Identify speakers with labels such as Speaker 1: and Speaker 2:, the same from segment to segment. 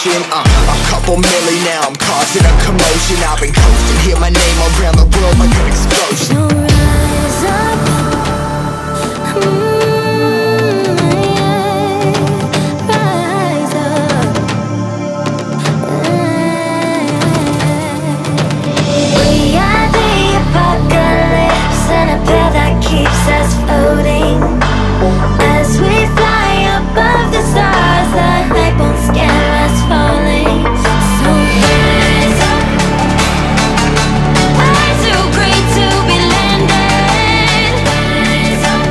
Speaker 1: motion. A couple milli now, I'm causing a commotion. I've been coasting, hear my name around the world like an explosion.
Speaker 2: So rise up, rise up. We are the apocalypse, and a pill that keeps us floating. As we fly above the stars, the light won't scare us falling. So rise up, way too great to be landed. Rise up,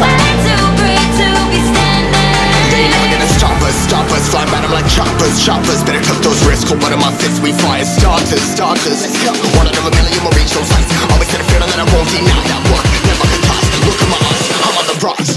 Speaker 2: way too great to be standing.
Speaker 1: They ain't never gonna stop us, fly by them like choppers. Better cut those risks, hold one of my fists, we fire starters. Let's go, one out of a million will reach those heights. Always had a feeling that I won't deny that work, never could toss. Look at my eyes, I'm on the rocks.